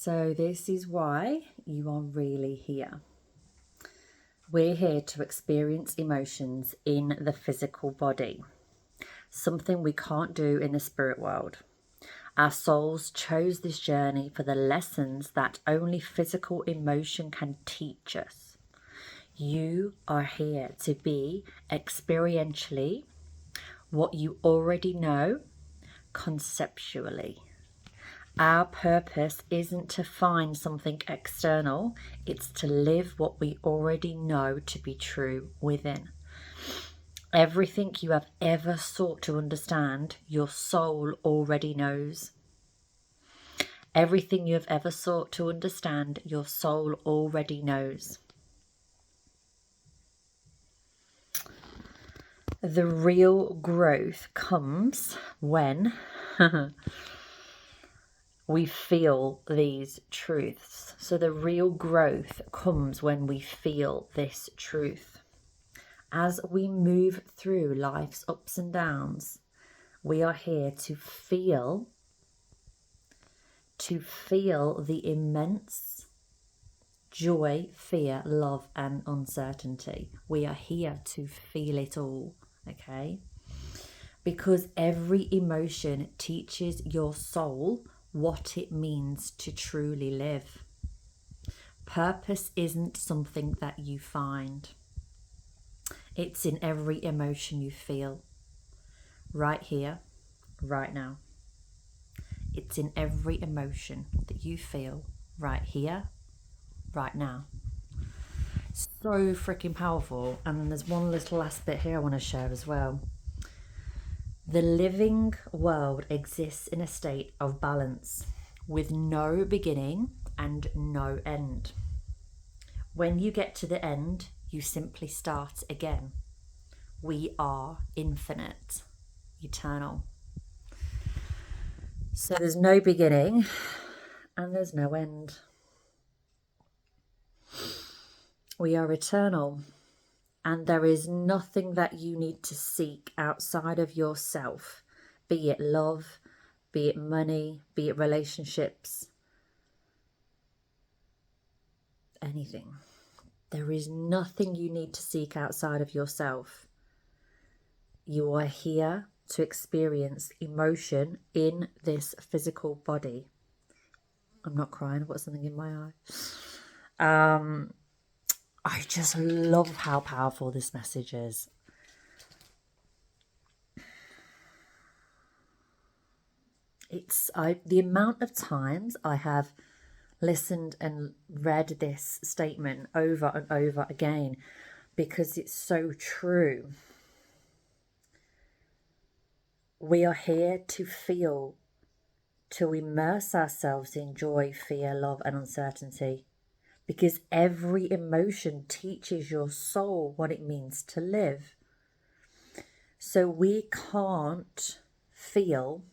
So this is why you are really here. We're here to experience emotions in the physical body, something we can't do in the spirit world. Our souls chose this journey for the lessons that only physical emotion can teach us. You are here to be experientially what you already know conceptually. Our purpose isn't to find something external, it's to live what we already know to be true within. Everything you have ever sought to understand, your soul already knows. Everything you have ever sought to understand, your soul already knows. The real growth comes when we feel these truths. So the real growth comes when we feel this truth. As we move through life's ups and downs, we are here to feel the immense joy, fear, love, and uncertainty. We are here to feel it all, okay? Because every emotion teaches your soul what it means to truly live. Purpose isn't something that you find. It's in every emotion you feel, right here, right now. It's in every emotion that you feel right here, right now. So freaking powerful. And then there's one little last bit here I want to share as well. The living world exists in a state of balance with no beginning and no end. When you get to the end, you simply start again. We are infinite, eternal. So there's no beginning and there's no end. We are eternal, and there is nothing that you need to seek outside of yourself, be it love, be it money, be it relationships, anything. There is nothing you need to seek outside of yourself. You are here to experience emotion in this physical body. I'm not crying, I've got something in my eye. I just love how powerful this message is. The amount of times I have listened and read this statement over and over again because it's so true. We are here to feel, to immerse ourselves in joy, fear, love, and uncertainty, because every emotion teaches your soul what it means to live. So we can't feel,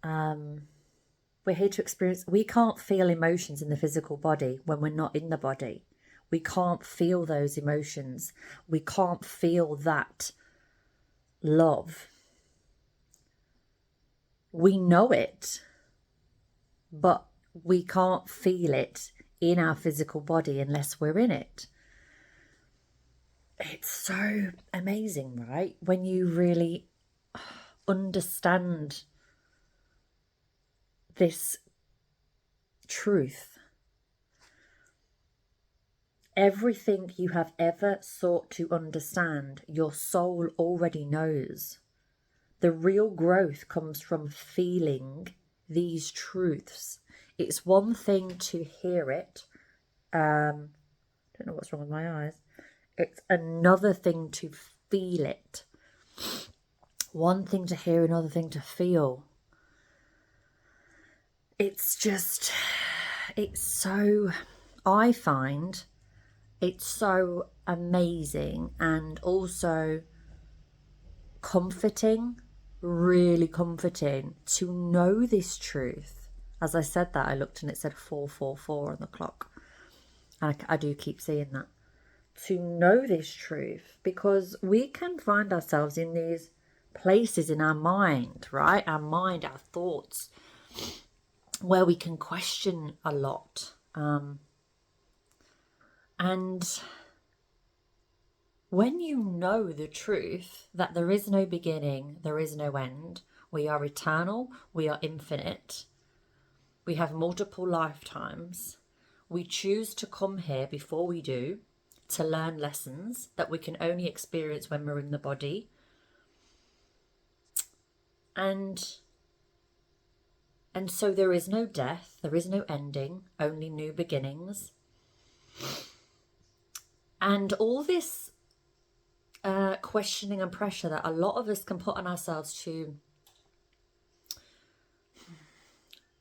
we're here to experience, we can't feel emotions in the physical body when we're not in the body. We can't feel those emotions. We can't feel that love. We know it, but we can't feel it in our physical body unless we're in it. It's so amazing, right? When you really understand this truth. Everything you have ever sought to understand, your soul already knows. The real growth comes from feeling these truths. It's one thing to hear it. Don't know what's wrong with my eyes. It's another thing to feel it. One thing to hear, another thing to feel. It's so, I find it's so amazing and also comforting, really comforting to know this truth. As I said that, I looked and it said 444 on the clock. And I do keep seeing that. To know this truth, because we can find ourselves in these places in our mind, right? Our mind, our thoughts, where we can question a lot. And when you know the truth that there is no beginning, there is no end, we are eternal, we are infinite, we have multiple lifetimes, we choose to come here before we do to learn lessons that we can only experience when we're in the body. And so there is no death, there is no ending, only new beginnings. And all this questioning and pressure that a lot of us can put on ourselves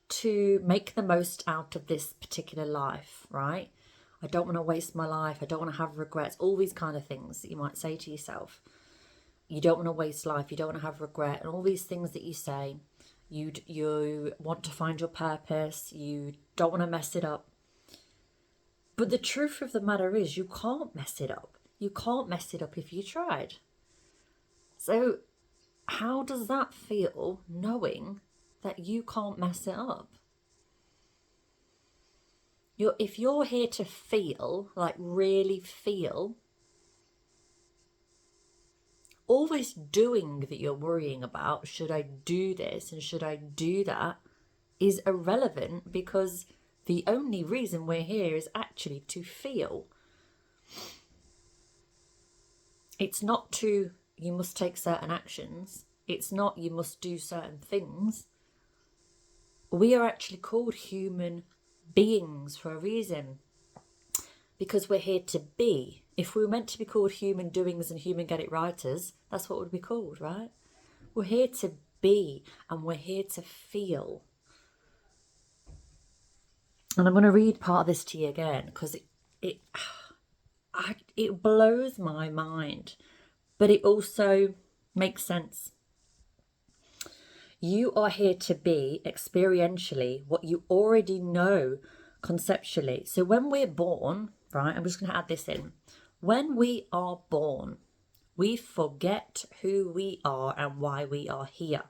to make the most out of this particular life, right? I don't want to waste my life. I don't want to have regrets. All these kind of things that you might say to yourself. You don't want to waste life. You don't want to have regret. And all these things that you say. You want to find your purpose. You don't want to mess it up. But the truth of the matter is you can't mess it up. You can't mess it up if you tried. So how does that feel, knowing that you can't mess it up? If you're here to feel, like really feel, all this doing that you're worrying about, should I do this and should I do that, is irrelevant, because the only reason we're here is actually to feel. It's not to, you must take certain actions. It's not, you must do certain things. We are actually called human beings for a reason, because we're here to be. If we were meant to be called human doings and human get it righters, that's what we'd be called, right? We're here to be, and we're here to feel. And I'm going to read part of this to you again, because it blows my mind, but it also makes sense. You are here to be experientially what you already know conceptually. So when we're born, right, I'm just going to add this in. When we are born, we forget who we are and why we are here.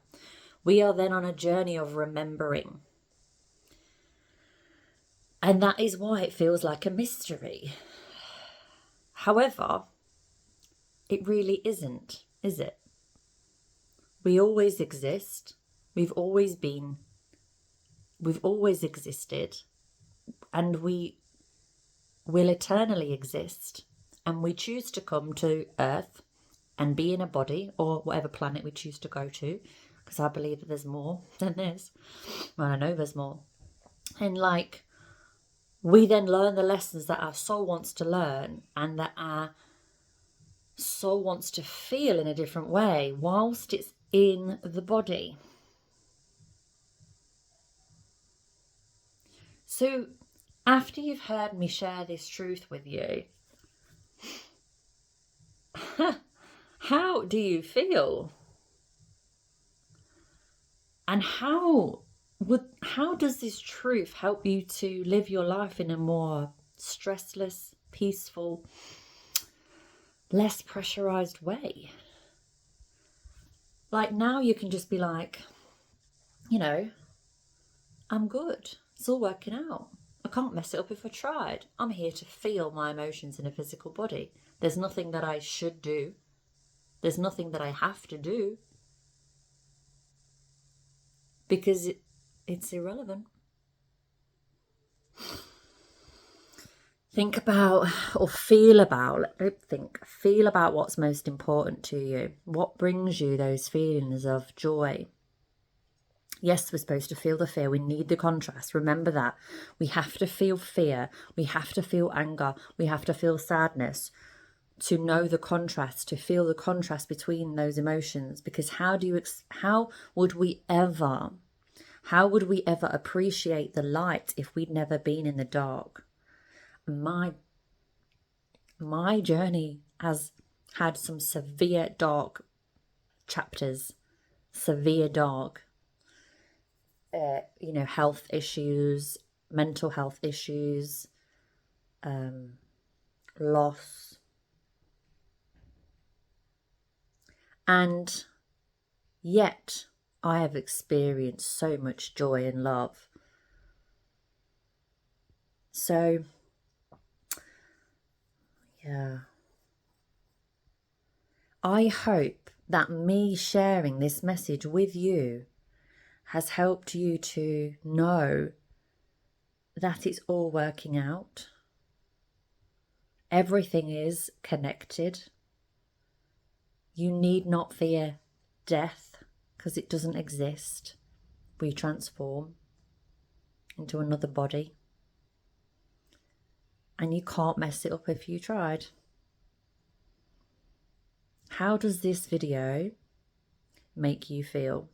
We are then on a journey of remembering. And that is why it feels like a mystery. However, it really isn't, is it? We always exist. We've always been. We've always existed. And we will eternally exist. And we choose to come to Earth and be in a body, or whatever planet we choose to go to, because I believe that there's more than this. Well, I know there's more. And like, we then learn the lessons that our soul wants to learn, and that our soul wants to feel in a different way whilst it's in the body. So after you've heard me share this truth with you, how do you feel? And how does this truth help you to live your life in a more stressless, peaceful, less pressurized way? Like, now you can just be like, you know, I'm good. It's all working out. I can't mess it up if I tried. I'm here to feel my emotions in a physical body. There's nothing that I should do. There's nothing that I have to do, because it's irrelevant. Think about, or feel about, feel about what's most important to you. What brings you those feelings of joy? Yes, we're supposed to feel the fear. We need the contrast. Remember that. We have to feel fear. We have to feel anger. We have to feel sadness to know the contrast, to feel the contrast between those emotions. Because how would we ever appreciate the light if we'd never been in the dark? My journey has had some severe dark chapters, severe dark, health issues, mental health issues, loss. And yet I have experienced so much joy and love. So, yeah. I hope that me sharing this message with you has helped you to know that it's all working out. Everything is connected. You need not fear death because it doesn't exist. We transform into another body. And you can't mess it up if you tried. How does this video make you feel?